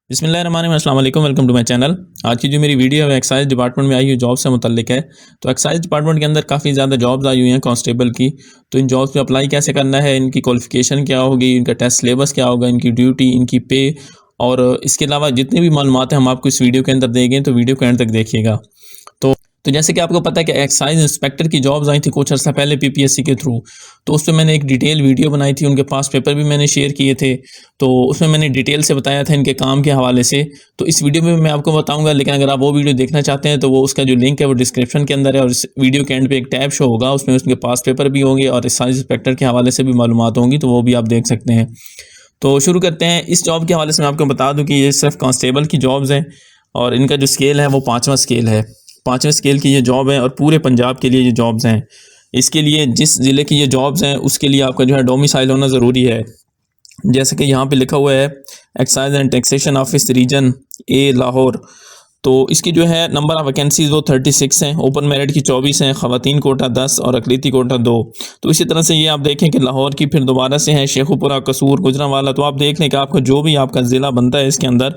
बिस्मिल्लाहिर्रहमानिर्रहीम, अस्सलाम वालेकुम, वेलकम टू माय चैनल। आज की जो मेरी वीडियो है एक्साइज डिपार्टमेंट में आई हुई जॉब से मुतल्लिक है। तो एक्साइज डिपार्टमेंट के अंदर काफ़ी ज़्यादा जॉब्स आई हुई हैं कांस्टेबल की। तो इन जॉब्स पे अप्लाई कैसे करना है, इनकी क्वालिफिकेशन क्या होगी, इनका टेस्ट सिलेबस क्या होगा, इनकी ड्यूटी, इनकी पे और इसके अलावा जितनी भी मालूमात हैं हम आपको इस वीडियो के अंदर देंगे, तो वीडियो को एंड तक देखिएगा। तो जैसे कि आपको पता है कि एक्साइज इंस्पेक्टर की जॉब्स आई थी कुछ अर्सा पहले पीपीएससी के थ्रू। तो उस पर मैंने एक डिटेल वीडियो बनाई थी, उनके पास पेपर भी मैंने शेयर किए थे। तो उसमें मैंने डिटेल से बताया था इनके काम के हवाले से। तो इस वीडियो में मैं आपको बताऊंगा, लेकिन अगर आप वो वीडियो देखना चाहते हैं तो वो उसका जो लिंक है वो डिस्क्रिप्शन के अंदर है, और इस वीडियो के एंड पे एक टैब शो होगा, उसमें उसके पास पेपर भी होंगे और एक्साइज इंस्पेक्टर के हवाले से भी मालूमात होंगी, तो वो भी आप देख सकते हैं। तो शुरू करते हैं। इस जॉब के हवाले से मैं आपको बता दूं कि ये सिर्फ कांस्टेबल की जॉब्स हैं और इनका जो स्केल है वो 5वां स्केल है। 5वें स्केल की ये जॉब है और पूरे पंजाब के लिए ये जॉब्स हैं। इसके लिए जिस ज़िले की ये जॉब्स हैं उसके लिए आपका जो है डोमिसाइल होना ज़रूरी है। जैसे कि यहाँ पे लिखा हुआ है excise and taxation office region A Lahore. तो इसकी जो है नंबर ऑफ़ वैकेंसीज़ वो 36 हैं। ओपन मेरिट की 24 हैं, ख़वातीन कोटा 10 और अक़लियती कोटा 2। तो इसी तरह से ये आप देखें कि लाहौर की फिर दोबारा से है शेखुपुरा, कसूर, गुजरांवाला। तो आप देख लें कि आपका जो भी आपका ज़िला बनता है इसके अंदर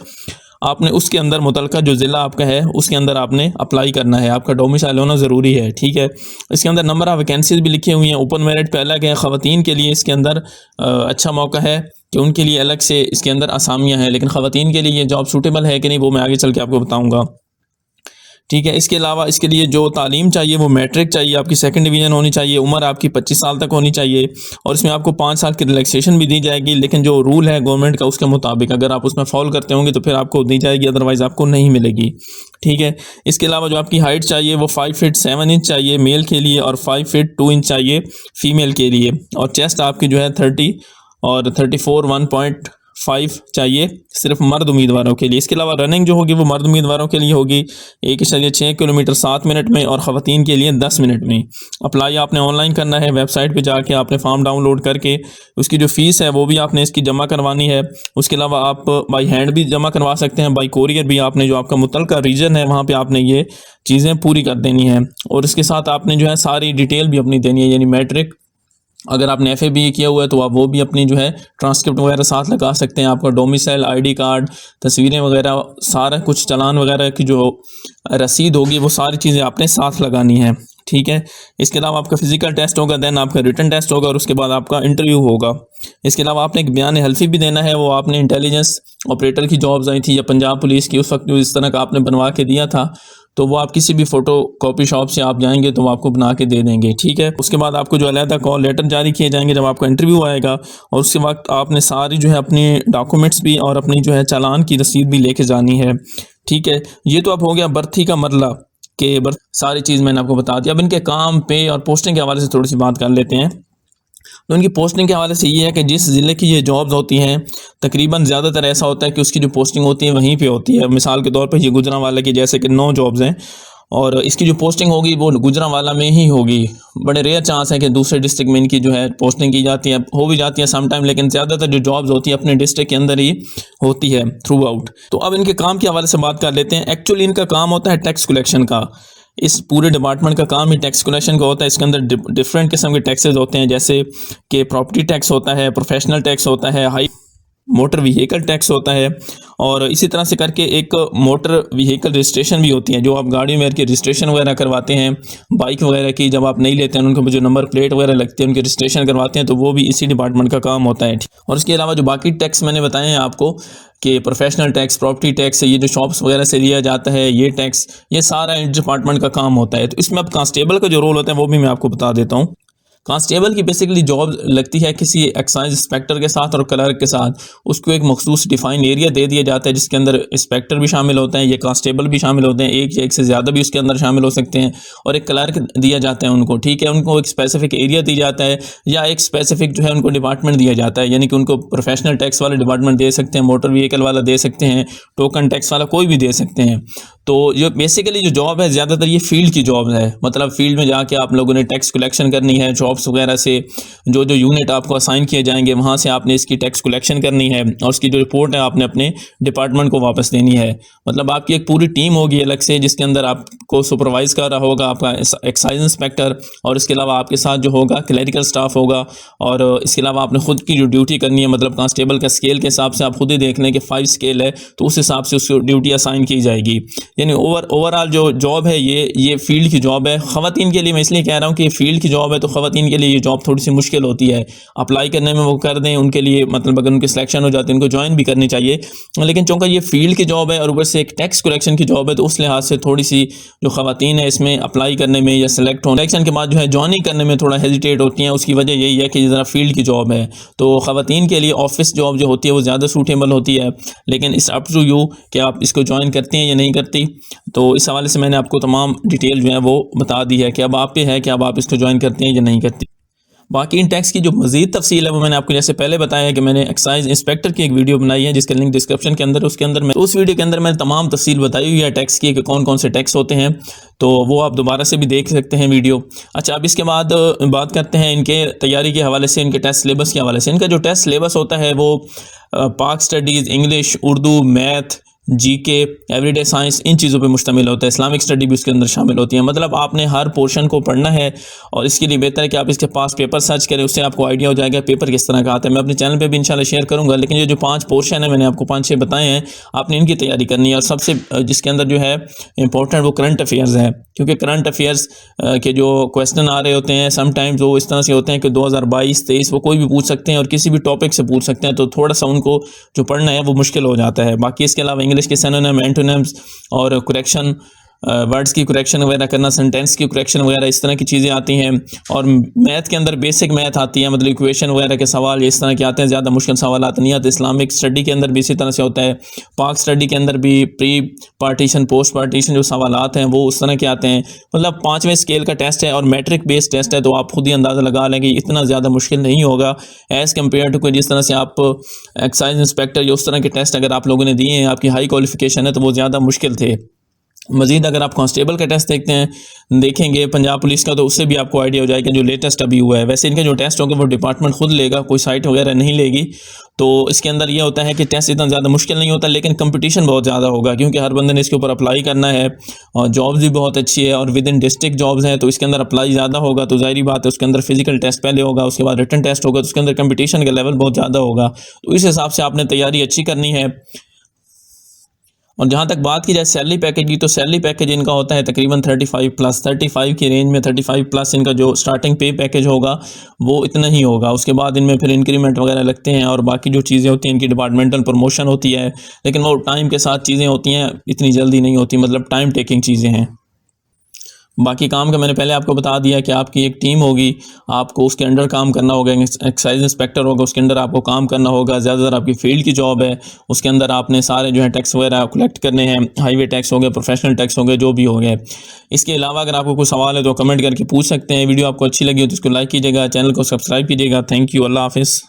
आपने उसके अंदर मुतलका जो ज़िला आपका है उसके अंदर आपने अप्लाई करना है। आपका डोमिसाइल होना ज़रूरी है, ठीक है। इसके अंदर नंबर ऑफ़ वैकेंसीज़ भी लिखी हुई हैं। ओपन मेरिट पे अलग है, ख़वातीन के लिए इसके अंदर अच्छा मौका है कि उनके लिए अलग से इसके अंदर असामियाँ हैं, लेकिन ख़वातीन के लिए ये जॉब सूटेबल है कि नहीं वो मैं आगे चल के आपको बताऊँगा, ठीक है। इसके अलावा इसके लिए जो तालीम चाहिए वो मैट्रिक चाहिए, आपकी सेकंड डिवीज़न होनी चाहिए, उम्र आपकी 25 साल तक होनी चाहिए और इसमें आपको 5 साल की रिलैक्सेशन भी दी जाएगी। लेकिन जो रूल है गवर्नमेंट का उसके मुताबिक अगर आप उसमें फॉलो करते होंगे तो फिर आपको दी जाएगी, अदरवाइज़ आपको नहीं मिलेगी, ठीक है। इसके अलावा जो आपकी हाइट चाहिए वो 5 फीट 7 इंच चाहिए मेल के लिए और 5 फीट 2 इंच चाहिए फीमेल के लिए, और चेस्ट आपकी जो है 30 और 34 1.5 चाहिए सिर्फ मर्द उम्मीदवारों के लिए। इसके अलावा रनिंग जो होगी वो मर्द उम्मीदवारों के लिए होगी 1.6 किलोमीटर 7 मिनट में और ख़वातीन के लिए 10 मिनट में। अप्लाई आपने ऑनलाइन करना है, वेबसाइट पे जाके आपने फॉर्म डाउनलोड करके उसकी जो फ़ीस है वो भी आपने इसकी जमा करवानी है। उसके अलावा आप बाई हैंड भी जमा करवा सकते हैं, बाई कोरियर भी आपने जो आपका मुतलका रीजन है वहाँ पर आपने ये चीज़ें पूरी कर देनी है। और इसके साथ आपने जो है सारी डिटेल भी अपनी देनी है, यानी मैट्रिक, अगर आपने FA किया हुआ है तो आप वो भी अपनी जो है ट्रांसक्रिप्ट वगैरह साथ लगा सकते हैं। आपका डोमिसाइल, ID कार्ड, तस्वीरें वगैरह, सारा कुछ चालान वगैरह की जो रसीद होगी वो सारी चीज़ें आपने साथ लगानी है, ठीक है। इसके अलावा आपका फिजिकल टेस्ट होगा, देन आपका रिटन टेस्ट होगा और उसके बाद आपका इंटरव्यू होगा। इसके अलावा आपने एक बयान हल्फी भी देना है, वो आपने इंटेलिजेंस ऑपरेटर की जॉब्स आई थी या पंजाब पुलिस की, उस वक्त जो इस तरह का आपने बनवा के दिया था, तो वो आप किसी भी फ़ोटो कॉपी शॉप से आप जाएंगे तो वो आपको बना के दे देंगे, ठीक है। उसके बाद आपको जो अलहदा कॉल लेटर जारी किए जाएंगे जब आपका इंटरव्यू आएगा, और उसके वक्त आपने सारी जो है अपनी डॉक्यूमेंट्स भी और अपनी जो है चालान की रसीद भी लेके जानी है, ठीक है। ये तो अब हो गया भर्ती का मरला के सारी चीज़ मैंने आपको बता दी। अब इनके काम पे और पोस्टिंग के हवाले से थोड़ी सी बात कर लेते हैं। तो इनकी पोस्टिंग के हवाले से ये है कि जिस ज़िले की ये जॉब्स होती हैं तकरीबन ज़्यादातर ऐसा होता है कि उसकी जो पोस्टिंग होती है वहीं पे होती है। मिसाल के तौर पर ये गुजरांवाला की जैसे कि 9 जॉब्स हैं और इसकी जो पोस्टिंग होगी वो गुजरांवाला में ही होगी। बड़े रेयर चांस है कि दूसरे डिस्ट्रिक्ट में इनकी जो है पोस्टिंग की जाती है, हो भी जाती है समटाइम, लेकिन ज़्यादातर जो जॉब्स होती है अपने डिस्ट्रिक्ट के अंदर ही होती है थ्रू आउट। तो अब इनके काम के हवाले से बात कर लेते हैं। एक्चुअली इनका काम होता है टैक्स कलेक्शन का। इस पूरे डिपार्टमेंट का काम ही टैक्स कलेक्शन का होता है। इसके अंदर डिफरेंट किस्म के टैक्सेस होते हैं, जैसे कि प्रॉपर्टी टैक्स होता है, प्रोफेशनल टैक्स होता है, हाई मोटर व्हीकल टैक्स होता है, और इसी तरह से करके एक मोटर व्हीकल रजिस्ट्रेशन भी होती है, जो आप गाड़ी में की रजिस्ट्रेशन वगैरह करवाते हैं, बाइक वगैरह की जब आप नहीं लेते हैं उनको जो नंबर प्लेट वगैरह लगती है उनकी रजिस्ट्रेशन करवाते हैं, तो वो भी इसी डिपार्टमेंट का काम होता है। और इसके अलावा जो बाकी टैक्स मैंने बताए हैं आपको कि प्रोफेशनल टैक्स, प्रॉपर्टी टैक्स, ये जो शॉप्स वगैरह से लिया जाता है ये टैक्स, ये सारा इस डिपार्टमेंट का काम होता है। तो इसमें अब कांस्टेबल का जो रोल होता है वो भी मैं आपको बता देता हूँ। कांस्टेबल की बेसिकली जॉब लगती है किसी एक्साइज इंस्पेक्टर के साथ और क्लर्क के साथ। उसको एक मखसूस डिफाइंड एरिया दे दिया जाता है जिसके अंदर इंस्पेक्टर भी शामिल होते हैं, ये कांस्टेबल भी शामिल होते हैं, एक या एक से ज़्यादा भी उसके अंदर शामिल हो सकते हैं, और एक क्लर्क दिया जाता है उनको, ठीक है। उनको एक स्पेसिफिक एरिया दिया जाता है या एक स्पेसिफिक जो है उनको डिपार्टमेंट दिया जाता है, यानी कि उनको प्रोफेशनल टैक्स वाले डिपार्टमेंट दे सकते हैं, मोटर व्हीकल वाला दे सकते हैं, टोकन टैक्स वाला कोई भी दे सकते हैं। तो जो बेसिकली जो जॉब है ज़्यादातर ये फील्ड की जॉब है, मतलब फील्ड में जाके आप लोगों ने टैक्स कलेक्शन करनी है, जॉब्स वगैरह से जो जो यूनिट आपको असाइन किए जाएंगे वहाँ से आपने इसकी टैक्स कलेक्शन करनी है और उसकी जो रिपोर्ट है आपने अपने डिपार्टमेंट को वापस देनी है। मतलब आपकी एक पूरी टीम होगी अलग से, जिसके अंदर आपको सुपरवाइज़ कर रहा होगा आपका एक्साइज इंस्पेक्टर, और इसके अलावा आपके साथ जो होगा क्लरिकल स्टाफ होगा। और इसके अलावा आपने खुद की जो ड्यूटी करनी है, मतलब कांस्टेबल का स्केल के हिसाब से आप खुद ही देख लें कि 5 स्केल है तो उस हिसाब से उसको ड्यूटी असाइन की जाएगी। यानी ओवरऑल जो जॉब है ये फील्ड की जॉब है। ख़वातीन के लिए मैं इसलिए कह रहा हूँ कि फील्ड की जॉब है, तो ख़वातीन के लिए ये जॉब थोड़ी सी मुश्किल होती है अप्लाई करने में। वो कर दें उनके लिए, मतलब अगर उनकी सिलेक्शन हो जाती है उनको ज्वाइन भी करनी चाहिए, लेकिन चूँकि ये फील्ड की जॉब है और ऊपर से एक टैक्स कलेक्शन की जॉब है, तो उस लिहाज से थोड़ी सी जो ख़वातीन है इसमें अप्लाई करने में या सिलेक्ट होने सिलेक्शन के बाद जो है ज्वाइनिंग करने में थोड़ा हेजिटेट होती हैं। उसकी वजह यही है कि ज़रा फील्ड की जॉब है, तो ख़वातीन के लिए ऑफिस जॉब जो होती है वो ज़्यादा सूटेबल होती है। लेकिन इस अप टू यू कि आप इसको ज्वाइन करती हैं या नहीं करती। तो इस हवाले से मैंने आपको तमाम डिटेल जो है वो बता दी है कि अब आप पे है कि अब आप इसको ज्वाइन करते हैं या नहीं करती। बाकी इन टैक्स की जो मज़ीद तफसील है वो मैंने आपको जैसे पहले बताया है कि मैंने एक्साइज इंस्पेक्टर की एक वीडियो बनाई है जिसका लिंक डिस्क्रिप्शन के अंदर, उसके अंदर मैं उस वीडियो के अंदर मैंने तमाम तफसील बताई हुई है टैक्स की कि कौन कौन से टैक्स होते हैं, तो वो आप दोबारा से भी देख सकते हैं वीडियो। अच्छा, अब इसके बाद बात करते हैं इनके तैयारी के हवाले से, इनके टेस्ट सिलेबस के हवाले से। इनका जो टेस्ट सिलेबस होता है वो Pak studies, English, Urdu, math, GK, everyday science, इन चीज़ों पे मुश्तमिल होता है। इस्लामिक स्टडी भी उसके अंदर शामिल होती है। मतलब आपने हर पोर्शन को पढ़ना है और इसके लिए बेहतर है कि आप इसके पास पेपर सर्च करें, उससे आपको आइडिया हो जाएगा पेपर किस तरह का आता है। मैं अपने चैनल पे भी इंशाल्लाह शेयर करूंगा, लेकिन ये जो 5 पोर्शन है मैंने आपको 5-6 बताए हैं, आपने इनकी तैयारी करनी है। और सबसे जिसके अंदर जो है इंपॉर्टेंट वो करंट अफेयर्स है, क्योंकि करंट अफेयर्स के जो क्वेश्चन आ रहे होते हैं समटाइम्स वो इस तरह से होते हैं कि 2022-23 वो कोई भी पूछ सकते हैं और किसी भी टॉपिक से पूछ सकते हैं, तो थोड़ा सा उनको जो पढ़ना है वो मुश्किल हो जाता है। बाकी इसके अलावा इंग्लिश के सिनोनिम, एंटोनिम्स और करेक्शन, वर्ड्स की करेक्शन वगैरह करना, सेंटेंस की करेक्शन वगैरह, इस तरह की चीज़ें आती हैं। और मैथ के अंदर बेसिक मैथ आती है, मतलब इक्वेशन वगैरह के सवाल इस तरह के आते हैं, ज़्यादा मुश्किल सवाल नहीं आते। इस्लामिक स्टडी के अंदर भी इसी तरह से होता है। पाक स्टडी के अंदर भी प्री पार्टीशन, पोस्ट पार्टीशन जो सवाल हैं वो उस तरह के आते हैं। मतलब 5वें स्केल का टेस्ट है और मैट्रिक बेस्ड टेस्ट है, तो आप खुद ही अंदाज़ा लगा लें कि इतना ज़्यादा मुश्किल नहीं होगा एज़ कम्पेयर टू कोई जिस तरह से आप एक्साइज इंस्पेक्टर या उस तरह के टेस्ट अगर आप लोगों ने दिए हैं, आपकी हाई क्वालिफिकेशन है, तो वो ज़्यादा मुश्किल थे। मज़ीद अगर आप कांस्टेबल का टेस्ट देखेंगे पंजाब पुलिस का, तो उससे भी आपको आइडिया हो जाएगा जो लेटेस्ट अभी हुआ है। वैसे इनके जो टेस्ट होंगे वो डिपार्टमेंट खुद लेगा, कोई साइट वगैरह नहीं लेगी। तो इसके अंदर ये होता है कि टेस्ट इतना ज़्यादा मुश्किल नहीं होता, लेकिन कंपटीशन बहुत ज़्यादा होगा, क्योंकि हर बंदे ने इसके ऊपर अप्लाई करना है और जॉब्स भी बहुत अच्छी है और विद इन डिस्ट्रिक्ट जॉब्स हैं, तो इसके अंदर अप्लाई ज़्यादा होगा। तो ज़ाहिर बात है उसके अंदर फिजिकल टेस्ट पहले होगा, उसके बाद रिटन टेस्ट होगा, तो उसके अंदर कंपटीशन का लेवल बहुत ज़्यादा होगा। तो इस हिसाब से आपने तैयारी अच्छी करनी है। और जहाँ तक बात की जाए सैलरी पैकेज की, तो सैलरी पैकेज इनका होता है तकरीबन 35 की रेंज में। 35+ इनका जो स्टार्टिंग पे पैकेज होगा वो इतना ही होगा। उसके बाद इनमें फिर इंक्रीमेंट वगैरह लगते हैं और बाकी जो चीज़ें होती हैं इनकी डिपार्टमेंटल प्रमोशन होती है, लेकिन वो टाइम के साथ चीज़ें होती हैं, इतनी जल्दी नहीं होती, मतलब टाइम टेकिंग चीज़ें हैं। बाकी काम का मैंने पहले आपको बता दिया कि आपकी एक टीम होगी, आपको उसके अंडर काम करना होगा। एक्साइज इंस्पेक्टर होगा, उसके अंडर आपको काम करना होगा। ज़्यादातर आपकी फील्ड की जॉब है, उसके अंदर आपने सारे जो है टैक्स वगैरह कलेक्ट करने हैं, हाईवे टैक्स हो गए, प्रोफेशनल टैक्स हो गए, जो भी हो गए। इसके अलावा अगर आपको कोई सवाल है तो कमेंट करके पूछ सकते हैं। वीडियो आपको अच्छी लगी हो तो इसको लाइक कीजिएगा, चैनल को सब्सक्राइब कीजिएगा। थैंक यू, अल्लाह हाफिज़।